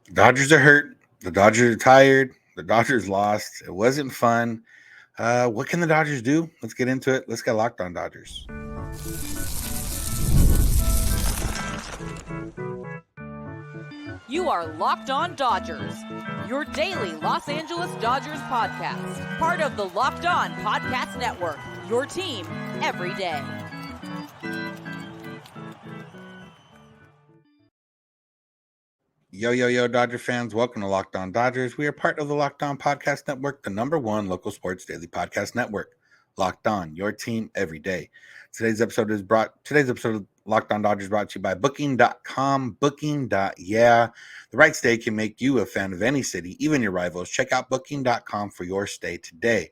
The Dodgers are hurt. The Dodgers are tired. The Dodgers lost. It wasn't fun. What can the Dodgers do? Let's get into it. Let's get locked on Dodgers. You are Locked On Dodgers, your daily Los Angeles Dodgers podcast. Part of the Locked On Podcast Network, your team every day. Yo, Dodger fans. Welcome to Locked On Dodgers. We are part of the Locked On Podcast Network, the number one local sports daily podcast network. Locked On, your team every day. Today's episode of Locked On Dodgers brought to you by Booking.com. Booking.yeah. The right stay can make you a fan of any city, even your rivals. Check out Booking.com for your stay today.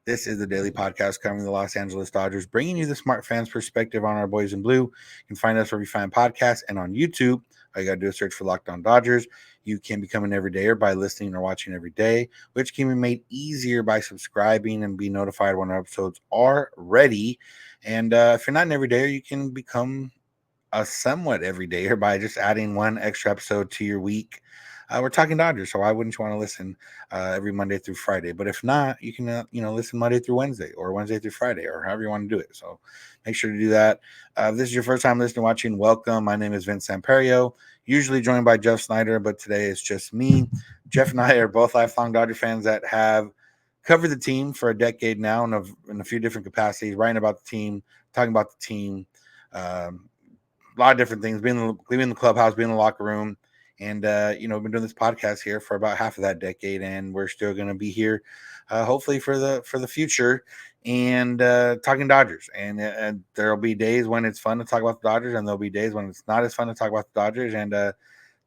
This is the daily podcast covering the Los Angeles Dodgers, bringing you the smart fans' perspective on our boys in blue. You can find us where you find podcasts and on YouTube. All you got to do is search for Locked On Dodgers. You can become an everydayer by listening or watching every day, which can be made easier by subscribing and be notified when our episodes are ready. And if you're not an everydayer, you can become a somewhat everydayer by just adding one extra episode to your week. We're talking Dodgers, so why wouldn't you want to listen every Monday through Friday? But if not, you can listen Monday through Wednesday or Wednesday through Friday or however you want to do it. So make sure to do that. If this is your first time listening, watching, welcome. My name is Vince Samperio, usually joined by Jeff Snyder, but today it's just me. Jeff and I are both lifelong Dodger fans that have covered the team for a decade now in a few different capacities, writing about the team, talking about the team. A lot of different things, leaving the clubhouse, being in the locker room. And, we've been doing this podcast here for about half of that decade, and we're still going to be here, hopefully for the future, and talking Dodgers. And there'll be days when it's fun to talk about the Dodgers, and there'll be days when it's not as fun to talk about the Dodgers. And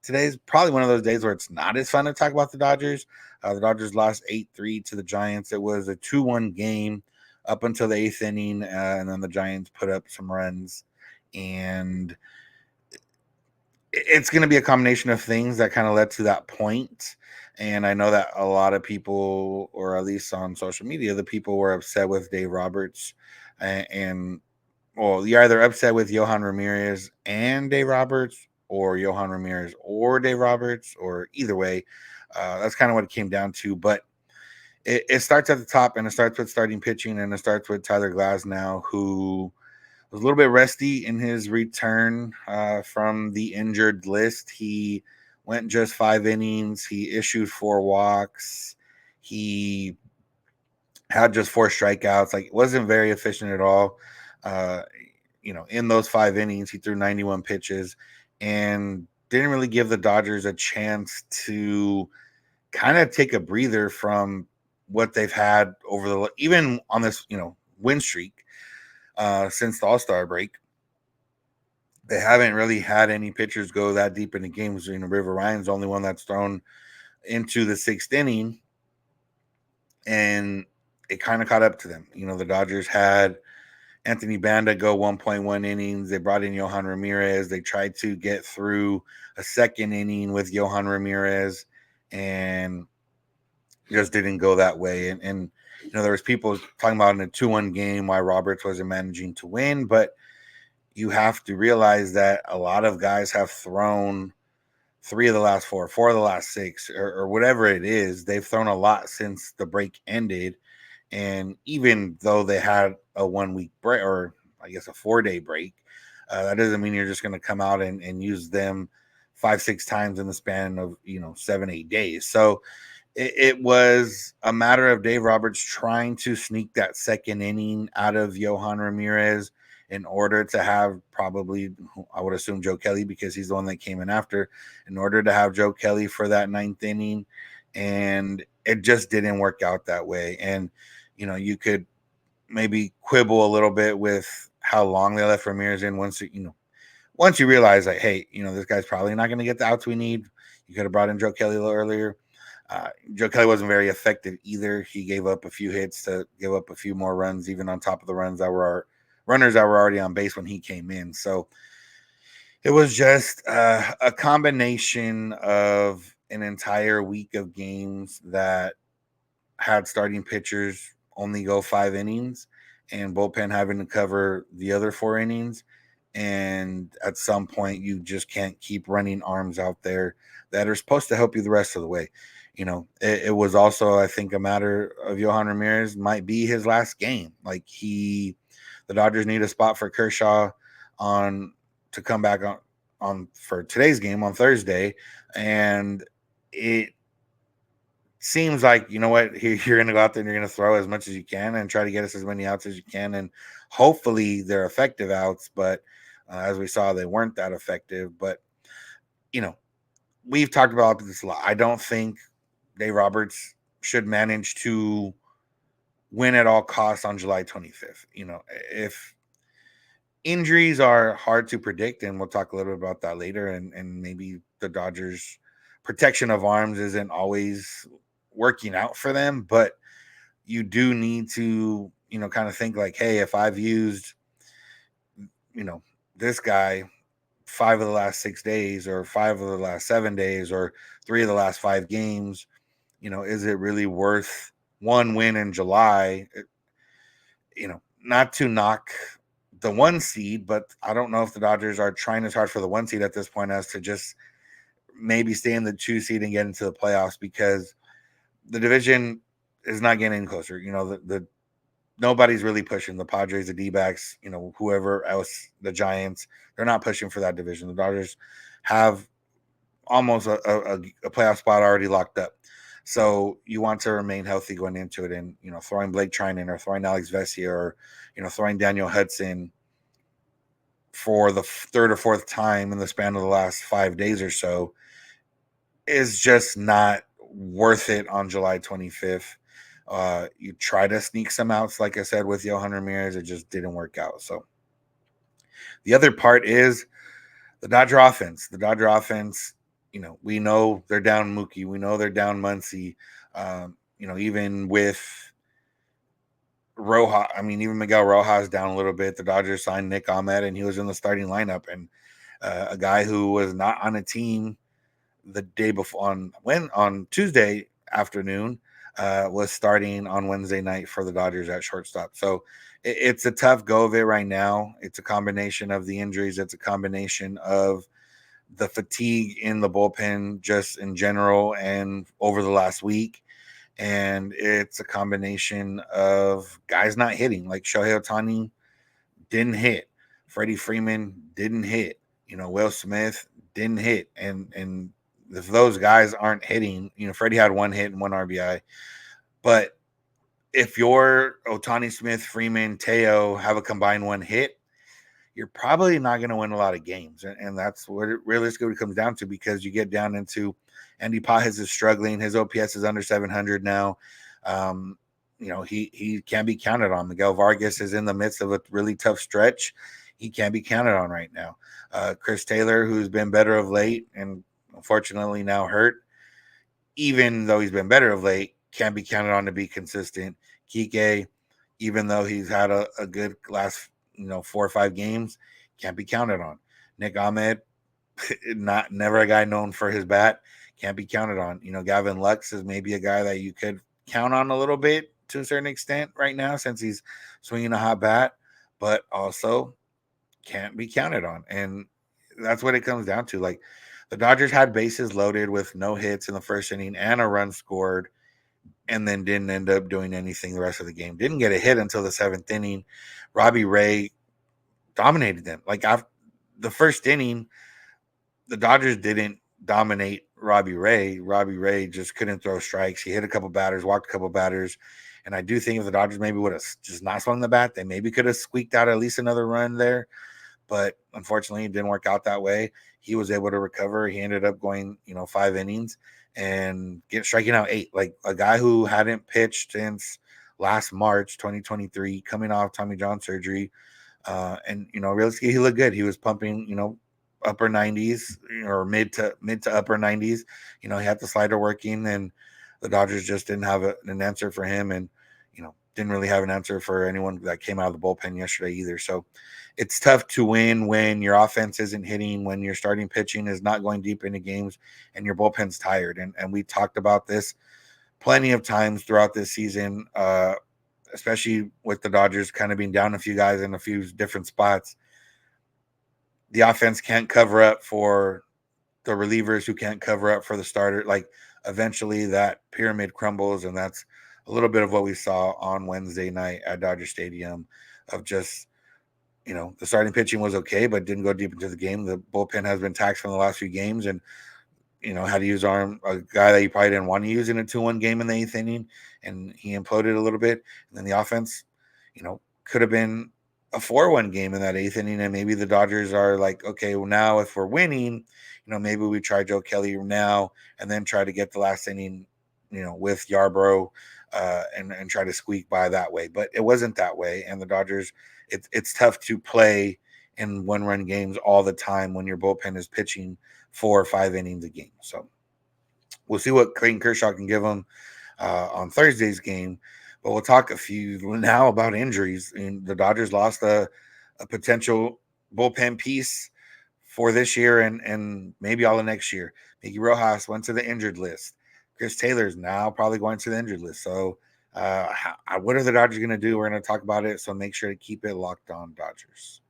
today's probably one of those days where it's not as fun to talk about the Dodgers. The Dodgers lost 8-3 to the Giants. It was a 2-1 game up until the eighth inning, and then the Giants put up some runs. And it's going to be a combination of things that kind of led to that point. And I know that a lot of people, or at least on social media, the people were upset with Dave Roberts. Well, you're either upset with Yohan Ramirez and Dave Roberts, or Yohan Ramirez or Dave Roberts, or either way. That's kind of what it came down to. But it starts at the top, and it starts with starting pitching, and it starts with Tyler Glasnow, who was a little bit rusty in his return from the injured list. He went just 5 innings. He issued 4 walks. He had just 4 strikeouts. Like, it wasn't very efficient at all. In those 5 innings, he threw 91 pitches and didn't really give the Dodgers a chance to kind of take a breather from what they've had even on this, win streak. Since the All-Star break, they haven't really had any pitchers go that deep into games. River Ryan's the only one that's thrown into the 6th inning, and it kind of caught up to them. The Dodgers had Anthony Banda go 1.1 innings. They brought in Yohan Ramirez. They tried to get through a 2nd inning with Yohan Ramirez, and just didn't go that way. And there was people talking about in a 2-1 game why Roberts wasn't managing to win, but you have to realize that a lot of guys have thrown 3 of the last 4 of the last 6, or whatever it is. They've thrown a lot since the break ended. And even though they had a 1-week break, or I guess a 4-day break, that doesn't mean you're just going to come out and use them 5-6 times in the span of 7-8 days. So it was a matter of Dave Roberts trying to sneak that 2nd inning out of Yohan Ramirez in order to have probably, I would assume, Joe Kelly, because he's the one that came in after, in order to have Joe Kelly for that 9th inning. And it just didn't work out that way. And, you could maybe quibble a little bit with how long they left Ramirez in once you realize that, hey, this guy's probably not going to get the outs we need. You could have brought in Joe Kelly a little earlier. Joe Kelly wasn't very effective either. He gave up a few hits to give up a few more runs, even on top of the runners that were already on base when he came in. So it was just a combination of an entire week of games that had starting pitchers only go 5 innings and bullpen having to cover the other 4 innings. And at some point, you just can't keep running arms out there that are supposed to help you the rest of the way. It was also, I think, a matter of Yohan Ramirez might be his last game. Like the Dodgers need a spot for Kershaw on to come back on for today's game on Thursday, and it seems like, you know what, you're going to go out there and you're going to throw as much as you can and try to get us as many outs as you can, and hopefully they're effective outs. But as we saw, they weren't that effective. But we've talked about this a lot. I don't think Dave Roberts should manage to win at all costs on July 25th. If injuries are hard to predict, and we'll talk a little bit about that later, and maybe the Dodgers protection of arms isn't always working out for them, but you do need to, kind of think like, hey, if I've used, this guy 5 of the last 6 days, or 5 of the last 7 days, or 3 of the last 5 games, is it really worth one win in July? Not to knock the 1 seed, but I don't know if the Dodgers are trying as hard for the 1 seed at this point as to just maybe stay in the 2 seed and get into the playoffs, because the division is not getting any closer. The nobody's really pushing. The Padres, the D-backs, whoever else, the Giants, they're not pushing for that division. The Dodgers have almost a playoff spot already locked up. So you want to remain healthy going into it, and throwing Blake Trinan or throwing Alex Vesia or throwing Daniel Hudson for the 3rd or 4th time in the span of the last 5 days or so is just not worth it on July 25th. You try to sneak some outs, like I said, with Yohan Ramirez. It just didn't work out. So the other part is the Dodger offense. The Dodger offense, we know they're down Mookie. We know they're down Muncy. Even with Rojas, even Miguel Rojas down a little bit. The Dodgers signed Nick Ahmed, and he was in the starting lineup. And a guy who was not on a team the day before on Tuesday afternoon was starting on Wednesday night for the Dodgers at shortstop. So it's a tough go of it right now. It's a combination of the injuries. It's a combination of the fatigue in the bullpen just in general and over the last week. And it's a combination of guys not hitting. Like Shohei Ohtani didn't hit. Freddie Freeman didn't hit. Will Smith didn't hit. And if those guys aren't hitting, Freddie had 1 hit and 1 RBI. But if your Ohtani, Smith, Freeman, Teo have a combined 1 hit, you're probably not going to win a lot of games. And that's what it realistically comes down to, because you get down into Andy Pajes is struggling. His OPS is under 700 now. He can't be counted on. Miguel Vargas is in the midst of a really tough stretch. He can't be counted on right now. Chris Taylor, who's been better of late and unfortunately now hurt, even though he's been better of late, can't be counted on to be consistent. Kike, even though he's had a good last 4 or 5 games, can't be counted on. Nick Ahmed, never a guy known for his bat, can't be counted on. Gavin Lux is maybe a guy that you could count on a little bit to a certain extent right now, since he's swinging a hot bat, but also can't be counted on. And that's what it comes down to. Like, the Dodgers had bases loaded with no hits in the first inning and a run scored, and then didn't end up doing anything the rest of the game. Didn't get a hit until the 7th inning. Robbie Ray dominated them. Like, after the first inning, the Dodgers didn't dominate Robbie Ray. Robbie Ray just couldn't throw strikes. He hit a couple batters, walked a couple batters. And I do think if the Dodgers maybe would have just not swung the bat, they maybe could have squeaked out at least another run there. But unfortunately, it didn't work out that way. He was able to recover. He ended up going, 5 innings and striking out 8. Like, a guy who hadn't pitched since last March 2023, coming off Tommy John surgery. And realistically, he looked good. He was pumping, upper 90s or mid to upper 90s. He had the slider working, and the Dodgers just didn't have an answer for him, and didn't really have an answer for anyone that came out of the bullpen yesterday either. So it's tough to win when your offense isn't hitting, when your starting pitching is not going deep into games, and your bullpen's tired. And we talked about this plenty of times throughout this season, especially with the Dodgers kind of being down a few guys in a few different spots. the offense can't cover up for the relievers who can't cover up for the starter. Like eventually that pyramid crumbles, and that's a little bit of what we saw on Wednesday night at Dodger Stadium of just, the starting pitching was okay, but didn't go deep into the game. The bullpen has been taxed from the last few games, and had to use a guy that you probably didn't want to use in a 2-1 game in the 8th inning, and he imploded a little bit. And then the offense, could have been a 4-1 game in that 8th inning, and maybe the Dodgers are like, okay, well, now if we're winning, maybe we try Joe Kelly now and then try to get the last inning, with Yarbrough, and try to squeak by that way. But it wasn't that way, and the Dodgers, it's tough to play in 1-run games all the time when your bullpen is pitching 4 or 5 innings a game. So we'll see what Clayton Kershaw can give them on Thursday's game. But we'll talk a few now about injuries. And the Dodgers lost a potential bullpen piece for this year and maybe all of next year. Miguel Rojas went to the injured list. Chris Taylor's now probably going to the injured list. So what are the Dodgers going to do? We're going to talk about it. So make sure to keep it locked on Dodgers.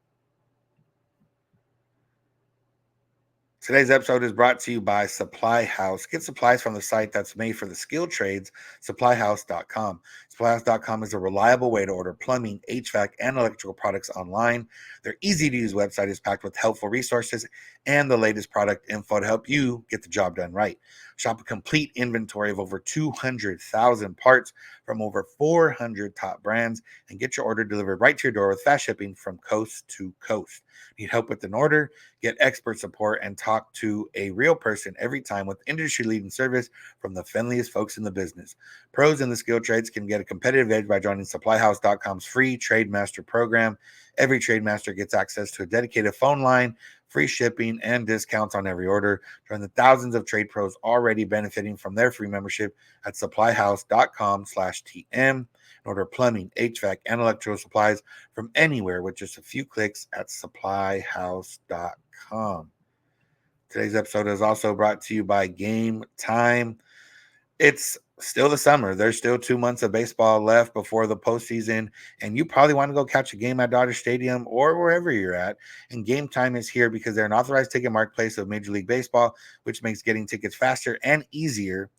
Today's episode is brought to you by SupplyHouse. Get supplies from the site that's made for the skilled trades, SupplyHouse.com. SupplyHouse.com is a reliable way to order plumbing, HVAC, and electrical products online. Their easy-to-use website is packed with helpful resources and the latest product info to help you get the job done right. Shop a complete inventory of over 200,000 parts from over 400 top brands and get your order delivered right to your door with fast shipping from coast to coast. Need help with an order? Get expert support and talk to a real person every time with industry-leading service from the friendliest folks in the business. Pros in the skilled trades can get a competitive edge by joining SupplyHouse.com's free Trade Master program. Every Trade Master gets access to a dedicated phone line, free shipping, and discounts on every order. Join the thousands of trade pros already benefiting from their free membership at SupplyHouse.com/TM. Order plumbing, HVAC, and electrical supplies from anywhere with just a few clicks at SupplyHouse.com. Today's episode is also brought to you by Game Time. It's still the summer. There's still 2 months of baseball left before the postseason, and you probably want to go catch a game at Dodger Stadium or wherever you're at. And Game Time is here because they're an authorized ticket marketplace of Major League Baseball, which makes getting tickets faster and easier.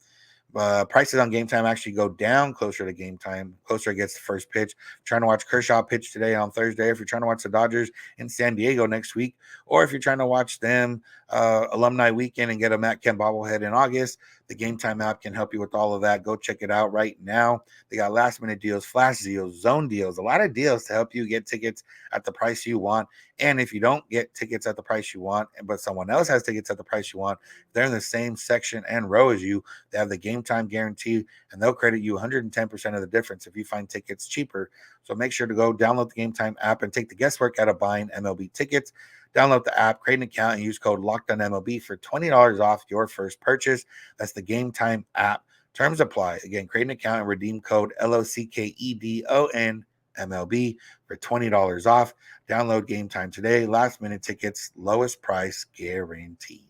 Prices on Game Time actually go down closer to game time, closer it gets to first pitch. Trying to watch Kershaw pitch today on Thursday, if you're trying to watch the Dodgers in San Diego next week, or if you're trying to watch them alumni weekend and get a Matt Kemp bobblehead in August, the Game Time app can help you with all of that. Go check it out right now. They got last minute deals, flash deals, zone deals, a lot of deals to help you get tickets at the price you want. And if you don't get tickets at the price you want, but someone else has tickets at the price you want, they're in the same section and row as you. They have the Game Time guarantee, and they'll credit you 110% of the difference if you find tickets cheaper. So make sure to go download the Game Time app and take the guesswork out of buying MLB tickets. Download the app, create an account, and use code LOCKEDONMLB for $20 off your first purchase. That's the Game Time app. Terms apply. Again, create an account and redeem code LOCKEDONMLB for $20 off. Download Game Time today. Last minute tickets, lowest price guaranteed.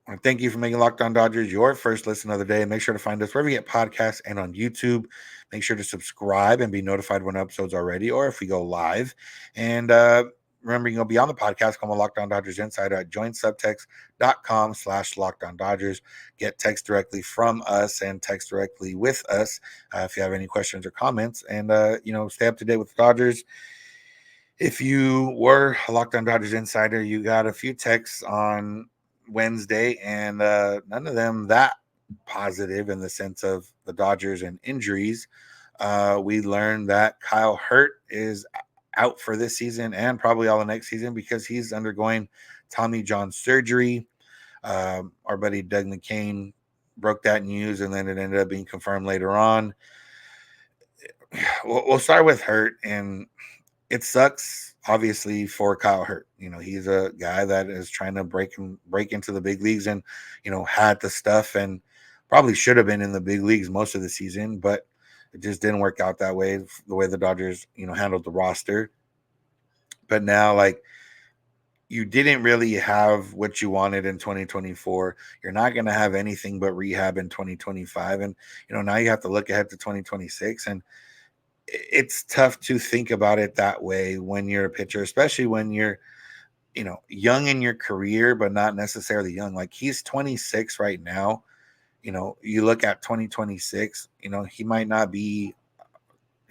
And thank you for making Locked On Dodgers your first listen of the day. Make sure to find us wherever you get podcasts and on YouTube. Make sure to subscribe and be notified when episodes are ready or if we go live. And remember, you can go beyond the podcast. Come on Locked On Dodgers Insider at joinsubtext.com/LockedOnDodgers. Get text directly from us and text directly with us if you have any questions or comments. And, stay up to date with the Dodgers. If you were a Locked On Dodgers Insider, you got a few texts on Wednesday, and none of them that positive in the sense of the Dodgers and injuries. We learned that Kyle Hurt is out for this season and probably all the next season because he's undergoing Tommy John surgery. Our buddy Doug McCain broke that news, and then it ended up being confirmed later on. We'll start with Hurt, and it sucks, obviously, for Kyle Hurt. He's a guy that is trying to break into the big leagues and, had the stuff and probably should have been in the big leagues most of the season, but it just didn't work out that way, the way the Dodgers, handled the roster. But now, you didn't really have what you wanted in 2024. You're not going to have anything but rehab in 2025. And, now you have to look ahead to 2026. And it's tough to think about it that way when you're a pitcher, especially when you're, young in your career, but not necessarily young. Like he's 26 right now. You look at 2026, he might not be,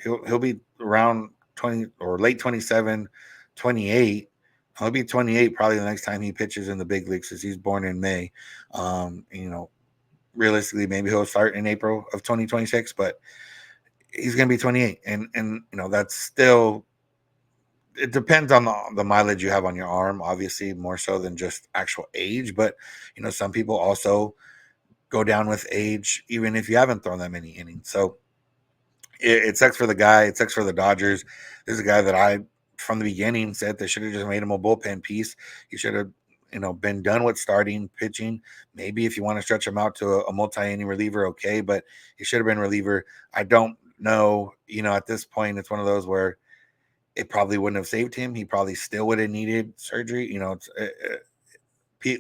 he'll be around 20 or late 27, 28. He'll be 28 probably the next time he pitches in the big leagues because he's born in May. Realistically, maybe he'll start in April of 2026, but he's going to be 28. And that's still, it depends on the mileage you have on your arm, obviously, more so than just actual age. But, some people also go down with age, even if you haven't thrown that many innings. So it sucks for the guy. It sucks for the Dodgers. There's a guy that I, from the beginning, said they should have just made him a bullpen piece. He should have, been done with starting pitching. Maybe if you want to stretch him out to a multi-inning reliever, okay, but he should have been reliever. I don't know. At this point, it's one of those where it probably wouldn't have saved him. He probably still would have needed surgery.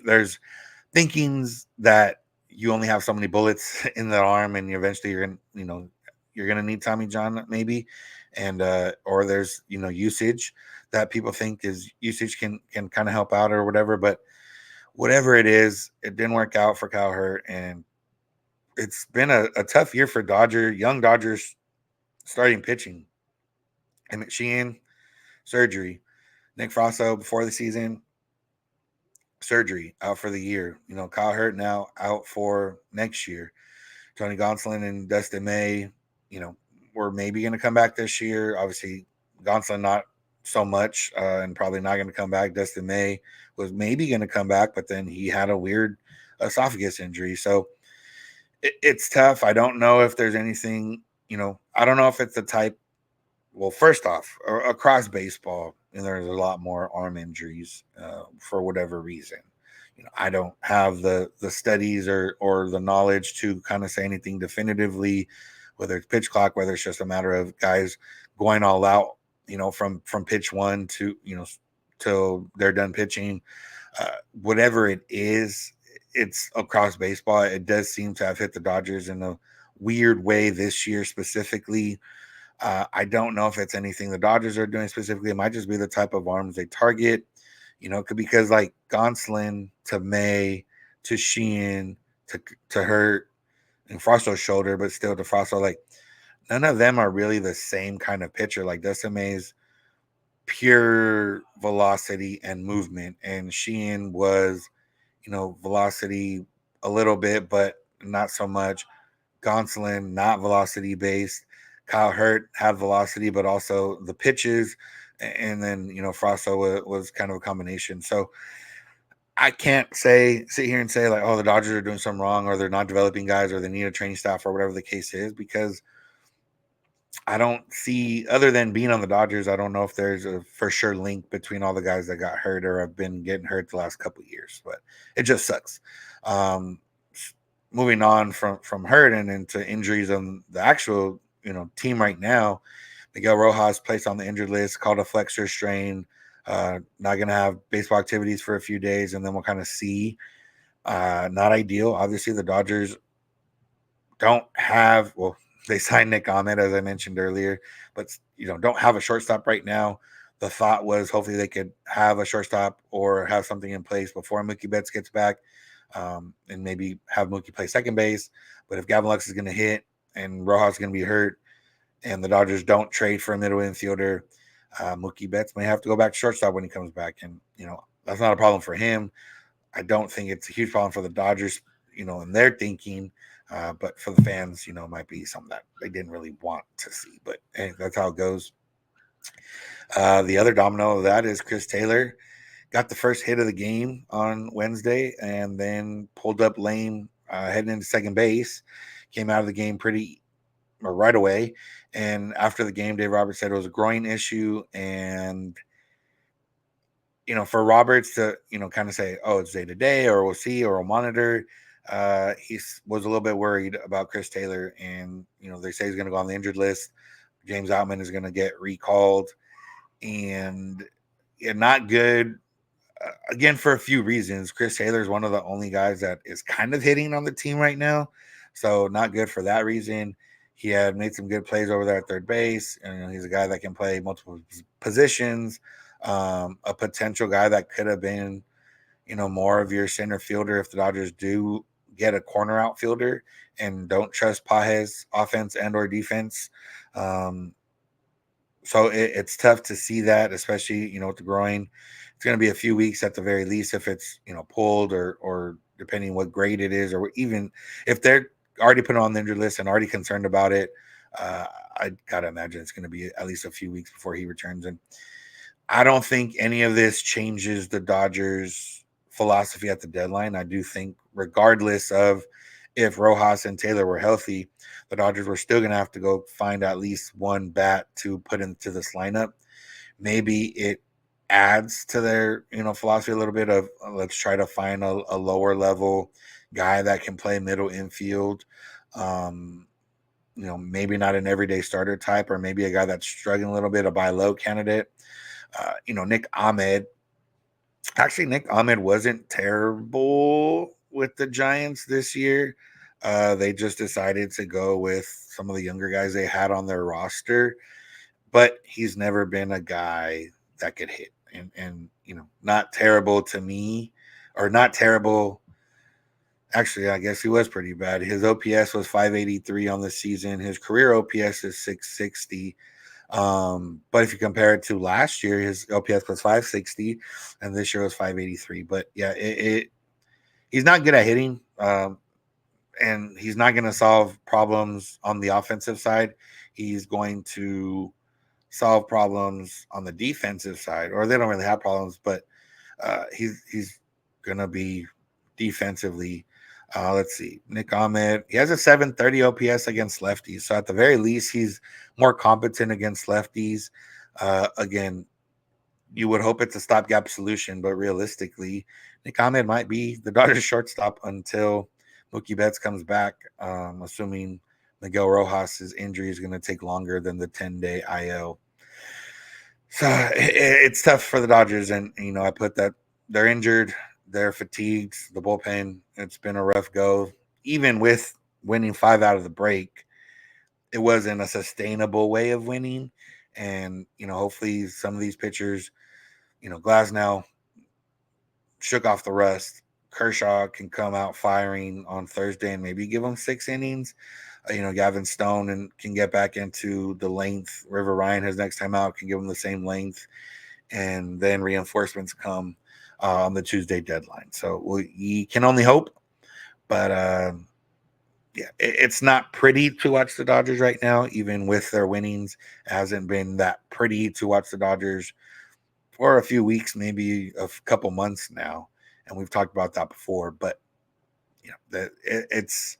There's thinkings that you only have so many bullets in the arm, and eventually you're gonna need Tommy John maybe, and or there's usage that people think is usage can kind of help out or whatever. But whatever it is, it didn't work out for Kyle Hurt, and it's been a tough year for young Dodgers starting pitching. And Sheehan, surgery. Nick Frasso before the season, surgery, out for the year. Kyle Hurt now out for next year. Tony Gonsolin and Dustin May, were maybe going to come back this year. Obviously, Gonsolin not so much, and probably not going to come back. Dustin May was maybe going to come back, but then he had a weird esophagus injury. So it's tough. I don't know if there's anything, I don't know if it's the type. Well, first off, across baseball, there's a lot more arm injuries for whatever reason. I don't have the studies or the knowledge to kind of say anything definitively, whether it's pitch clock, whether it's just a matter of guys going all out, from pitch one to till they're done pitching. Whatever it is, it's across baseball. It does seem to have hit the Dodgers in a weird way this year specifically. I don't know if it's anything the Dodgers are doing specifically. It might just be the type of arms they target, because like Gonsolin to May to Sheehan to Hurt and Frosso's shoulder, but still to Frosso, like none of them are really the same kind of pitcher. Like Dustin May's pure velocity and movement, and Sheehan was, velocity a little bit, but not so much. Gonsolin, not velocity based. Kyle Hurt had velocity, but also the pitches. And then, Frasso was kind of a combination. So I can't sit here and say like, oh, the Dodgers are doing something wrong, or they're not developing guys, or they need a training staff, or whatever the case is, because I don't see, other than being on the Dodgers, I don't know if there's a for sure link between all the guys that got hurt or have been getting hurt the last couple of years. But it just sucks. Moving on from hurt and into injuries on the actual team right now, Miguel Rojas placed on the injured list, called a flexor strain. Not going to have baseball activities for a few days, and then we'll kind of see. Not ideal. Obviously, the Dodgers don't have, well, they signed Nick Ahmed, as I mentioned earlier, but don't have a shortstop right now. The thought was hopefully they could have a shortstop or have something in place before Mookie Betts gets back, and maybe have Mookie play second base. But if Gavin Lux is going to hit and Rojas is going to be hurt, and the Dodgers don't trade for a middle infielder, Mookie Betts may have to go back to shortstop when he comes back. And, that's not a problem for him. I don't think it's a huge problem for the Dodgers, in their thinking. But for the fans, it might be something that they didn't really want to see. But hey, that's how it goes. The other domino of that is Chris Taylor got the first hit of the game on Wednesday and then pulled up lame heading into second base. Came out of the game right away. And after the game, Dave Roberts said it was a groin issue. And, for Roberts to, kind of say, oh, it's day to day, or we'll see, or we'll monitor. He was a little bit worried about Chris Taylor. And, they say he's going to go on the injured list. James Outman is going to get recalled. And not good. Again, for a few reasons. Chris Taylor is one of the only guys that is kind of hitting on the team right now. So not good for that reason. He had made some good plays over there at third base, and he's a guy that can play multiple positions. A potential guy that could have been, more of your center fielder if the Dodgers do get a corner outfielder and don't trust Page's offense and or defense. Um, so it's tough to see that, especially with the groin. It's going to be a few weeks at the very least if it's pulled or depending what grade it is, or even if they're already put on the injured list and already concerned about it. I gotta imagine it's going to be at least a few weeks before he returns. And I don't think any of this changes the Dodgers' philosophy at the deadline. I do think, regardless of if Rojas and Taylor were healthy, the Dodgers were still going to have to go find at least one bat to put into this lineup. Maybe it adds to their philosophy a little bit of let's try to find a lower level guy that can play middle infield. Maybe not an everyday starter type, or maybe a guy that's struggling a little bit, a buy low candidate. Nick Ahmed. Actually, Nick Ahmed wasn't terrible with the Giants this year. They just decided to go with some of the younger guys they had on their roster, but he's never been a guy that could hit. And not terrible to me, or not terrible. Actually, I guess he was pretty bad. His OPS was 583 on the season. His career OPS is 660. But if you compare it to last year, his OPS was 560, and this year was 583. But yeah, he's not good at hitting, and he's not going to solve problems on the offensive side. He's going to solve problems on the defensive side, or they don't really have problems, but he's going to be defensively. Let's see. Nick Ahmed, he has a 730 OPS against lefties. So at the very least, he's more competent against lefties. Again, you would hope it's a stopgap solution, but realistically, Nick Ahmed might be the Dodgers shortstop until Mookie Betts comes back, assuming Miguel Rojas' injury is going to take longer than the 10-day IL. So it's tough for the Dodgers. And, I put that they're injured. They're fatigued. The bullpen, it's been a rough go. Even with winning 5 out of the break, it wasn't a sustainable way of winning. And, hopefully some of these pitchers, Glasnow shook off the rust. Kershaw can come out firing on Thursday and maybe give them 6 innings. Gavin Stone and can get back into the length. River Ryan, his next time out, can give them the same length. And then reinforcements come on the Tuesday deadline. So we can only hope. But it's not pretty to watch the Dodgers right now, even with their winnings. It hasn't been that pretty to watch the Dodgers for a few weeks, maybe a couple months now. And we've talked about that before. But it's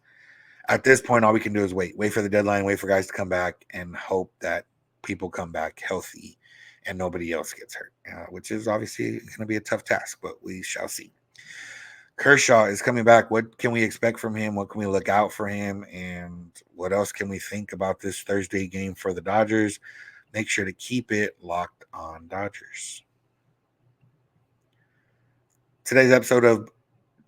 at this point, all we can do is wait for the deadline, wait for guys to come back, and hope that people come back healthy and nobody else gets hurt, which is obviously going to be a tough task, but we shall see. Kershaw is coming back. What can we expect from him? What can we look out for him? And what else can we think about this Thursday game for the Dodgers? Make sure to keep it locked on Dodgers. Today's episode of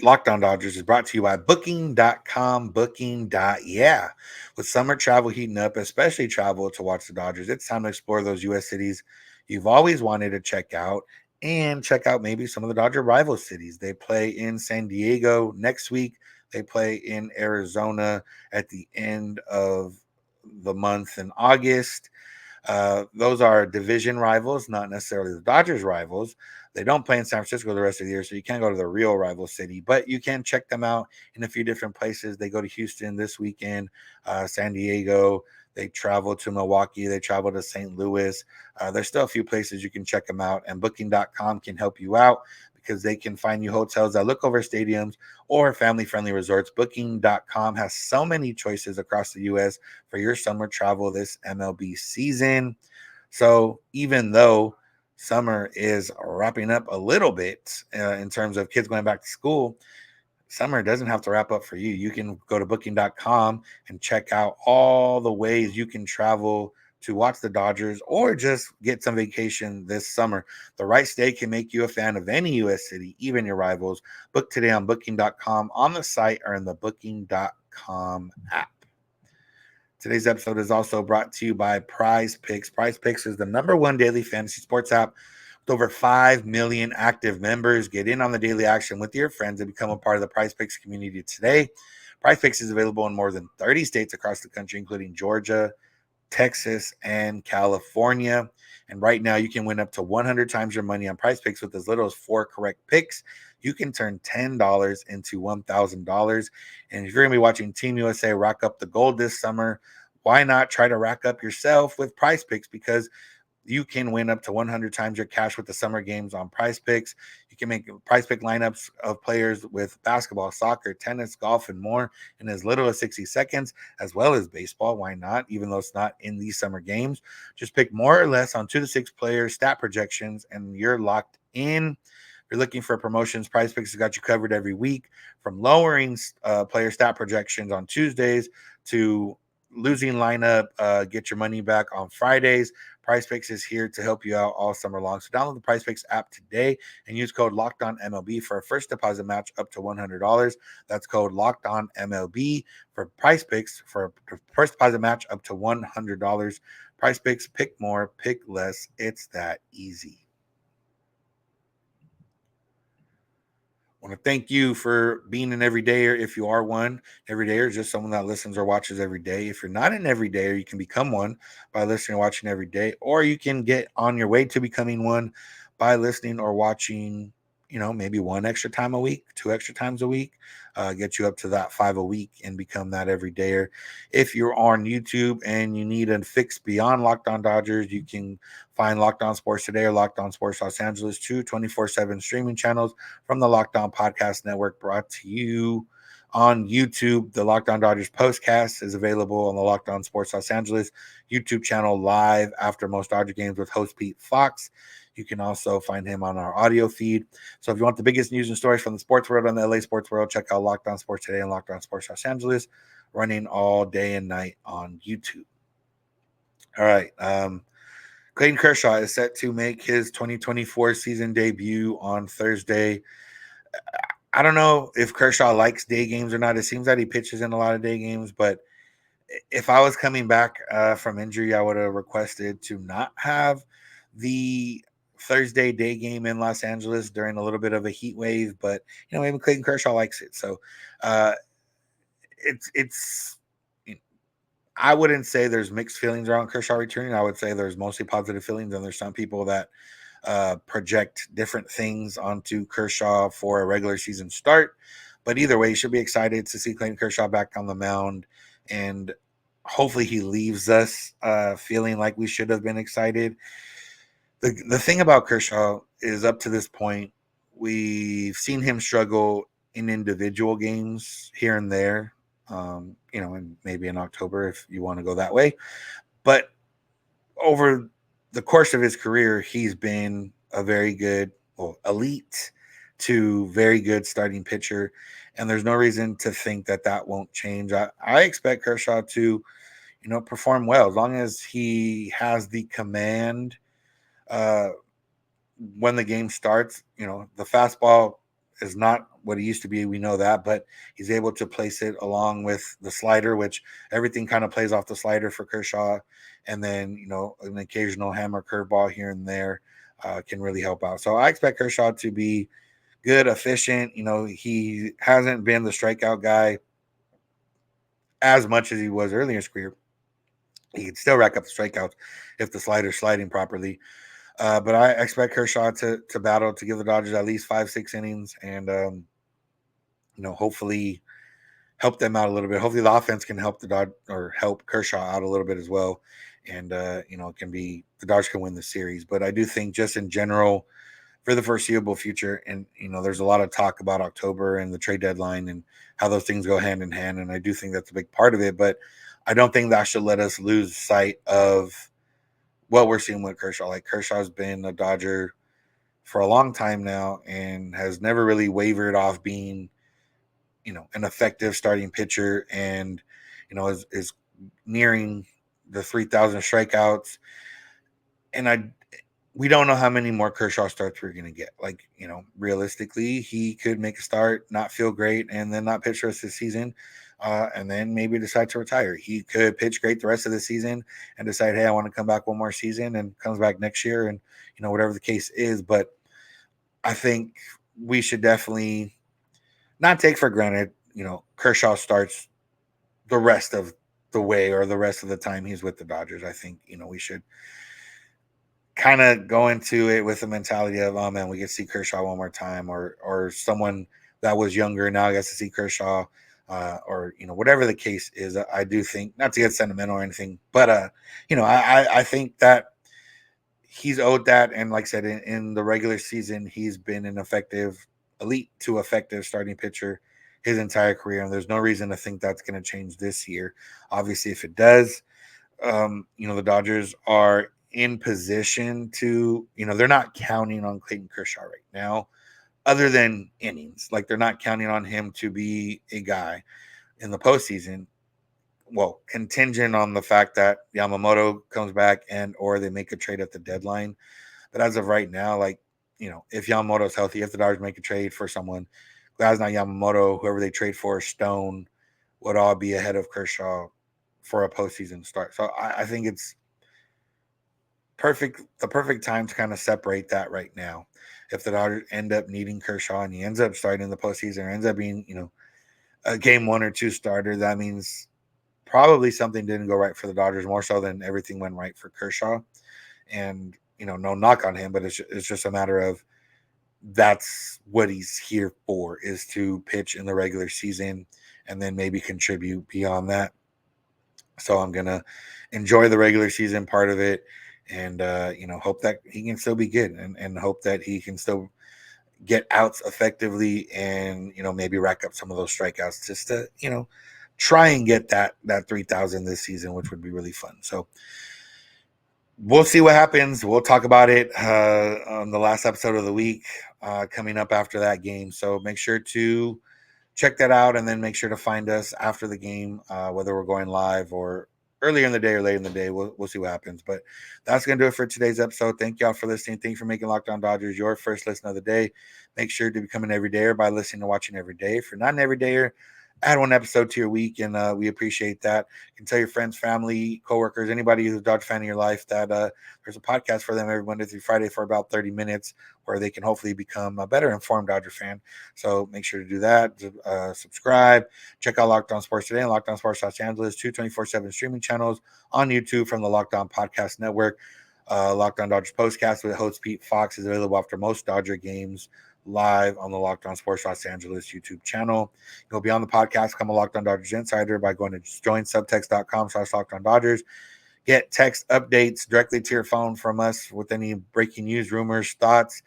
Locked On Dodgers is brought to you by Booking.com. Booking.yeah. With summer travel heating up, especially travel to watch the Dodgers, it's time to explore those U.S. cities you've always wanted to check out, and check out maybe some of the Dodger rival cities. They play in San Diego next week. They play in Arizona at the end of the month in August. Those are division rivals, not necessarily the Dodgers rivals. They don't play in San Francisco the rest of the year, so you can't go to the real rival city, but you can check them out in a few different places. They go to Houston this weekend, San Diego. They travel to Milwaukee. They travel to St. Louis. There's still a few places you can check them out, and Booking.com can help you out because they can find you hotels that look over stadiums or family-friendly resorts. Booking.com has so many choices across the U.S. for your summer travel this MLB season. So even though summer is wrapping up a little bit in terms of kids going back to school, summer doesn't have to wrap up for you. You can go to Booking.com and check out all the ways you can travel to watch the Dodgers or just get some vacation this summer. The right stay can make you a fan of any U.S. city, even your rivals. Book today on Booking.com, on the site, or in the Booking.com app. Today's episode is also brought to you by Prize Picks. Prize Picks is the number one daily fantasy sports app with over 5 million active members. Get in on the daily action with your friends and become a part of the Prize Picks community today. Prize Picks is available in more than 30 states across the country, including Georgia, Texas, and California. And right now, you can win up to 100 times your money on Prize Picks with as little as 4 correct picks. You can turn $10 into $1,000. And if you're going to be watching Team USA rack up the gold this summer, why not try to rack up yourself with Prize Picks? Because you can win up to 100 times your cash with the summer games on Prize Picks. You can make Prize Pick lineups of players with basketball, soccer, tennis, golf, and more in as little as 60 seconds, as well as baseball. Why not? Even though it's not in these summer games, just pick more or less on 2 to 6 players, stat projections, and you're locked in. If you're looking for promotions, Prize Picks has got you covered every week, from lowering player stat projections on Tuesdays to losing lineup, get your money back on Fridays. Prize Picks is here to help you out all summer long. So download the Prize Picks app today and use code LOCKEDONMLB for a first deposit match up to $100. That's code LOCKEDONMLB for Prize Picks for a first deposit match up to $100. Prize Picks, pick more, pick less. It's that easy. I want to thank you for being an everydayer. If you are one, everydayer is just someone that listens or watches every day. If you're not an everydayer, you can become one by listening or watching every day, or you can get on your way to becoming one by listening or watching, maybe one extra time a week, 2 extra times a week, get you up to that 5 a week and become that everydayer. If you're on YouTube and you need a fix beyond Locked On Dodgers, you can find Locked On Sports Today or Locked On Sports Los Angeles, 2 24/7 streaming channels from the Locked On Podcast Network, brought to you on YouTube. The Locked On Dodgers postcast is available on the Locked On Sports Los Angeles YouTube channel live after most Dodger games with host Pete Fox. You can also find him on our audio feed. So if you want the biggest news and stories from the sports world and the LA sports world, check out Locked On Sports Today and Locked On Sports Los Angeles, running all day and night on YouTube. All right. Clayton Kershaw is set to make his 2024 season debut on Thursday. I don't know if Kershaw likes day games or not. It seems that he pitches in a lot of day games, but if I was coming back from injury, I would have requested to not have the Thursday day game in Los Angeles during a little bit of a heat wave. But maybe Clayton Kershaw likes it, so it's. I wouldn't say there's mixed feelings around Kershaw returning. I would say there's mostly positive feelings, and there's some people that project different things onto Kershaw for a regular season start. But either way, you should be excited to see Clayton Kershaw back on the mound, and hopefully he leaves us feeling like we should have been excited. The thing about Kershaw is, up to this point, we've seen him struggle in individual games here and there, and maybe in October if you want to go that way. But over the course of his career, he's been a very good, elite to very good starting pitcher, and there's no reason to think that won't change. I expect Kershaw to, perform well as long as he has the command when the game starts. The fastball is not what it used to be. We know that, but he's able to place it along with the slider, which everything kind of plays off the slider for Kershaw. And then, an occasional hammer curveball here and there can really help out. So I expect Kershaw to be good, efficient. He hasn't been the strikeout guy as much as he was earlier in his career. He can still rack up the strikeouts if the slider's sliding properly. But I expect Kershaw to battle to give the Dodgers at least 5-6 innings and, hopefully help them out a little bit. Hopefully the offense can help help Kershaw out a little bit as well. And, it can be the Dodgers can win the series. But I do think just in general for the foreseeable future, and, there's a lot of talk about October and the trade deadline and how those things go hand in hand. And I do think that's a big part of it. But I don't think that should let us lose sight of what we're seeing with Kershaw. Like, Kershaw's been a Dodger for a long time now and has never really wavered off being, an effective starting pitcher, and, is nearing the 3,000 strikeouts. And we don't know how many more Kershaw starts we're going to get. Like, realistically, he could make a start, not feel great, and then not pitch the rest of the season. and then maybe decide to retire. He could pitch great the rest of the season and decide, hey, I want to come back one more season, and comes back next year, and whatever the case is. But I think we should definitely not take for granted, Kershaw starts the rest of the way, or the rest of the time he's with the Dodgers. I think, we should kind of go into it with the mentality of, oh man, we can see Kershaw one more time, or someone that was younger now gets to see Kershaw, or whatever the case is. I do think, not to get sentimental or anything, but I think that he's owed that. And like I said, in the regular season, he's been an effective, elite to effective starting pitcher his entire career, and there's no reason to think that's going to change this year. Obviously, if it does, the Dodgers are in position to, they're not counting on Clayton Kershaw right now, other than innings. Like, they're not counting on him to be a guy in the postseason. Well, contingent on the fact that Yamamoto comes back or they make a trade at the deadline. But as of right now, like, if Yamamoto's healthy, if the Dodgers make a trade for someone, Glasnow, Yamamoto, whoever they trade for, Stone, would all be ahead of Kershaw for a postseason start. So I think it's the perfect time to kind of separate that right now. If the Dodgers end up needing Kershaw and he ends up starting the postseason, or ends up being, a game 1 or 2 starter, that means probably something didn't go right for the Dodgers, more so than everything went right for Kershaw. And, no knock on him, but it's just a matter of, that's what he's here for, is to pitch in the regular season and then maybe contribute beyond that. So I'm going to enjoy the regular season part of it, and, hope that he can still be good, and hope that he can still get outs effectively, and, maybe rack up some of those strikeouts, just to, try and get that 3,000 this season, which would be really fun. So we'll see what happens. We'll talk about it on the last episode of the week coming up after that game. So make sure to check that out, and then make sure to find us after the game, whether we're going live or earlier in the day or late in the day. We'll see what happens. But that's going to do it for today's episode. Thank y'all for listening. Thank you for making Locked On Dodgers your first listen of the day. Make sure to become an everydayer by listening and watching every day. If you're not an everydayer, add one episode to your week, and we appreciate that. You can tell your friends, family, coworkers, anybody who's a Dodger fan in your life, that there's a podcast for them every Monday through Friday for about 30 minutes, where they can hopefully become a better informed Dodger fan. So make sure to do that. Subscribe. Check out Locked On Sports Today and Locked On Sports Los Angeles, 2 24/7 streaming channels on YouTube from the Locked On Podcast Network. Locked On Dodgers Postcast with host Pete Fox is available after most Dodger games, live on the Locked On Sports Los Angeles YouTube channel. You'll be on the podcast, become a Locked On Dodgers insider by going to joinsubtext.com/Locked On Dodgers. Get text updates directly to your phone from us with any breaking news, rumors, thoughts.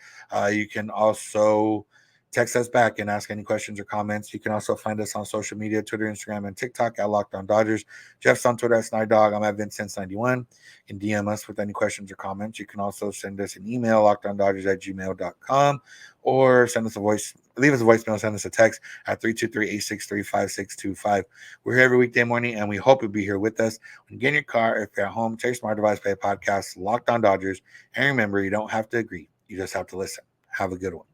You can also text us back and ask any questions or comments. You can also find us on social media, Twitter, Instagram, and TikTok at Locked On Dodgers. Jeff's on Twitter at Snydog. I'm at Vincent91. You can DM us with any questions or comments. You can also send us an email, lockedondodgers@gmail.com, or leave us a voicemail, send us a text at 323-863-5625. We're here every weekday morning, and we hope you'll be here with us. When you get in your car, if you're at home, take your smart device, play a podcast, Locked On Dodgers, and remember, you don't have to agree. You just have to listen. Have a good one.